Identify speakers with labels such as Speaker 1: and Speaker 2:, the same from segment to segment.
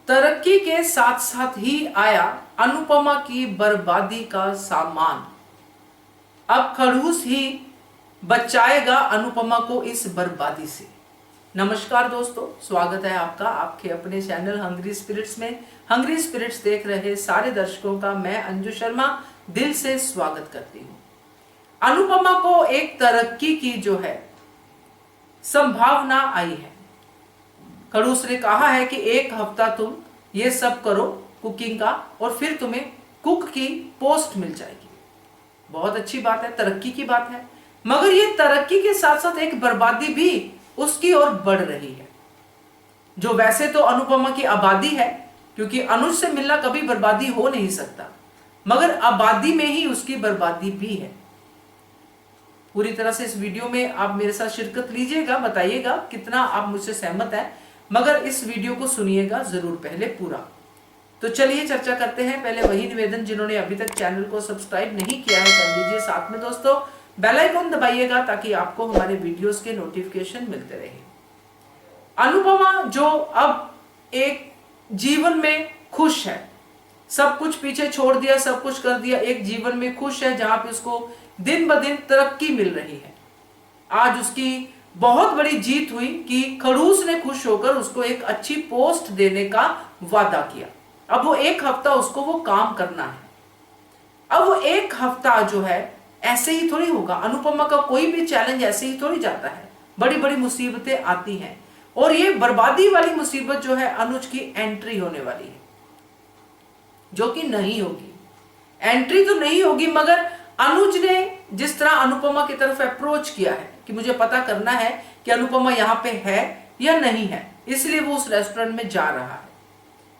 Speaker 1: तरक्की के साथ साथ ही आया अनुपमा की बर्बादी का सामान। अब खड़ूस ही बचाएगा अनुपमा को इस बर्बादी से। नमस्कार दोस्तों, स्वागत है आपका आपके अपने चैनल हंग्री स्पिरिट्स में। हंग्री स्पिरिट्स देख रहे सारे दर्शकों का मैं अंजू शर्मा दिल से स्वागत करती हूँ। अनुपमा को एक तरक्की की जो है संभावना आई है। खड़ूस ने कहा है कि एक हफ्ता तुम ये सब करो कुकिंग का और फिर तुम्हें कुक की पोस्ट मिल जाएगी। बहुत अच्छी बात है, तरक्की की बात है, मगर ये तरक्की के साथ साथ एक बर्बादी भी उसकी ओर बढ़ रही है। जो वैसे तो अनुपमा की आबादी है, क्योंकि अनुज से मिलना कभी बर्बादी हो नहीं सकता, मगर आबादी में ही उसकी बर्बादी भी है। पूरी तरह से इस वीडियो में आप मेरे साथ शिरकत लीजिएगा, बताइएगा कितना आप मुझसे सहमत हैं, मगर इस वीडियो को सुनिएगा जरूर पहले पूरा। तो चलिए चर्चा करते हैं। पहले वही निवेदन, जिन्होंने अभी तक चैनल को सब्सक्राइब नहीं किया है कर लीजिए, साथ में दोस्तों बेल आइकन दबाइएगा ताकि आपको हमारे वीडियोस के नोटिफिकेशन मिलते रहे। अनुपमा जो अब एक जीवन में खुश है, सब कुछ पीछे छोड़ दिया, सब कुछ कर दिया, एक जीवन में खुश है जहां पे उसको दिन ब दिन तरक्की मिल रही है। आज उसकी बहुत बड़ी जीत हुई कि खड़ूस ने खुश होकर उसको एक अच्छी पोस्ट देने का वादा किया। अब वो एक हफ्ता उसको वो काम करना है। अब वो एक हफ्ता जो है ऐसे ही थोड़ी होगा। अनुपमा का कोई भी चैलेंज ऐसे ही थोड़ी जाता है, बड़ी बड़ी मुसीबतें आती हैं और ये बर्बादी वाली मुसीबत जो है अनुज की एंट्री होने वाली है, जो कि नहीं होगी। एंट्री तो नहीं होगी, मगर अनुज ने जिस तरह अनुपमा की तरफ अप्रोच किया है कि मुझे पता करना है कि अनुपमा यहाँ पे है या नहीं है, इसलिए वो उस रेस्टोरेंट में जा रहा है।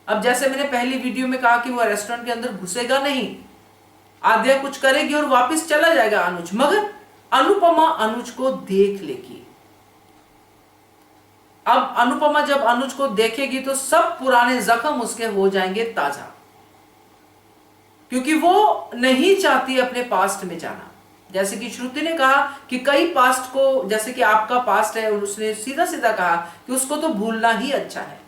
Speaker 1: अब जैसे मैंने पहली वीडियो में कहा कि वो रेस्टोरेंट के अंदर घुसेगा नहीं, आद्या कुछ करेगी और वापस चला जाएगा अनुज, मगर अनुपमा अनुज को देख लेगी। अब अनुपमा जब अनुज को देखेगी तो सब पुराने जख्म उसके हो जाएंगे ताजा, क्योंकि वो नहीं चाहती अपने पास्ट में जाना। जैसे कि श्रुति ने कहा कि कई पास्ट को, जैसे कि आपका पास्ट है, और उसने सीधा सीधा कहा कि उसको तो भूलना ही अच्छा है।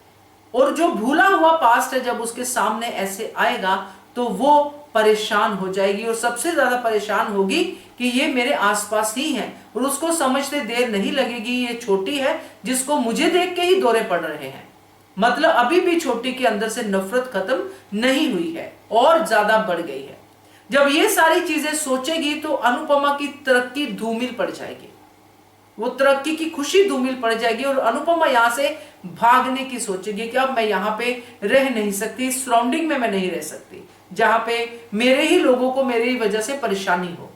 Speaker 1: और जो भूला हुआ पास्ट है जब उसके सामने ऐसे आएगा तो वो परेशान हो जाएगी, और सबसे ज्यादा परेशान होगी कि ये मेरे आसपास ही है और उसको समझते देर नहीं लगेगी ये छोटी है जिसको मुझे देख के ही दौरे पड़ रहे हैं। मतलब अभी भी छोटी के अंदर से नफरत खत्म नहीं हुई है और ज्यादा बढ़ गई है। जब ये सारी चीजें सोचेगी तो अनुपमा की तरक्की धूमिल पड़ जाएगी, वो तरक्की की खुशी धूमिल पड़ जाएगी और अनुपमा यहां से भागने की सोचेगी कि अब मैं यहाँ पे रह नहीं सकती, सराउंडिंग में मैं नहीं रह सकती जहां पे मेरे ही लोगों को मेरी वजह से परेशानी हो।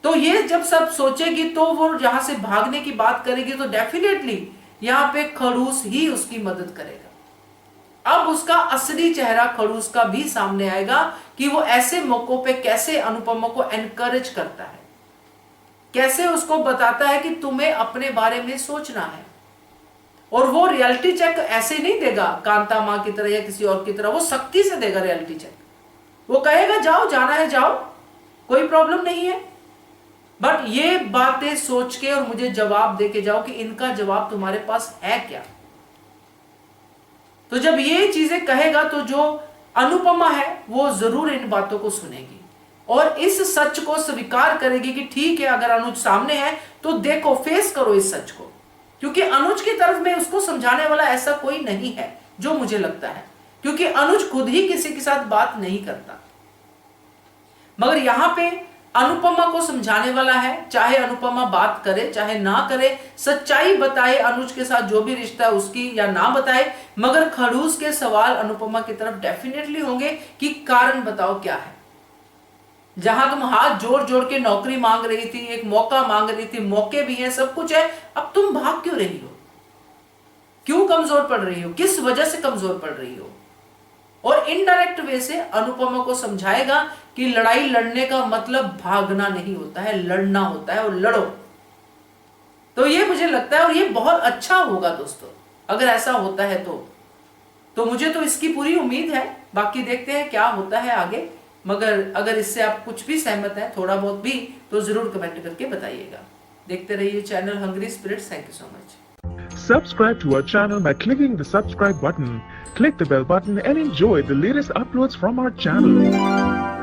Speaker 1: तो ये जब सब सोचेगी तो वो जहां से भागने की बात करेगी तो डेफिनेटली यहां पे खड़ूस ही उसकी मदद करेगा। अब उसका असली चेहरा खड़ूस का भी सामने आएगा कि वो ऐसे मौकों पे कैसे अनुपमा को एनकरेज करता है, कैसे उसको बताता है कि तुम्हें अपने बारे में सोचना है। और वो रियलिटी चेक ऐसे नहीं देगा कांता मां की तरह या किसी और की तरह, वो सख्ती से देगा रियलिटी चेक। वो कहेगा जाओ, जाना है जाओ, कोई प्रॉब्लम नहीं है, बट ये बातें सोच के और मुझे जवाब दे के जाओ कि इनका जवाब तुम्हारे पास है क्या। तो जब ये चीजें कहेगा तो जो अनुपमा है वो जरूर इन बातों को सुनेगी और इस सच को स्वीकार करेगी कि ठीक है, अगर अनुज सामने है तो देखो, फेस करो इस सच को, क्योंकि अनुज की तरफ में उसको समझाने वाला ऐसा कोई नहीं है जो मुझे लगता है, क्योंकि अनुज खुद ही किसी के साथ बात नहीं करता। मगर यहां पे अनुपमा को समझाने वाला है, चाहे अनुपमा बात करे चाहे ना करे, सच्चाई बताए अनुज के साथ जो भी रिश्ता है उसकी या ना बताए, मगर खड़ूस के सवाल अनुपमा की तरफ डेफिनेटली होंगे कि कारण बताओ क्या है। जहां तुम हाथ जोड़ जोड़ के नौकरी मांग रही थी, एक मौका मांग रही थी, मौके भी हैं, सब कुछ है, अब तुम भाग क्यों रही हो? क्यों कमजोर पड़ रही हो? किस वजह से कमजोर पड़ रही हो? और इनडायरेक्ट वे से अनुपमा को समझाएगा कि लड़ाई लड़ने का मतलब भागना नहीं होता है, लड़ना होता है, और लड़ो। तो ये मुझे लगता है और ये बहुत अच्छा होगा दोस्तों अगर ऐसा होता है तो मुझे तो इसकी पूरी उम्मीद है। बाकी देखते हैं क्या होता है आगे, मगर अगर इससे आप कुछ भी सहमत हैं, थोड़ा बहुत भी, तो जरूर कमेंट करके बताइएगा। देखते रहिए channel hungry spirits. Thank you so much.
Speaker 2: Subscribe to our channel by clicking the subscribe button. Click the bell button and enjoy the latest uploads from our channel.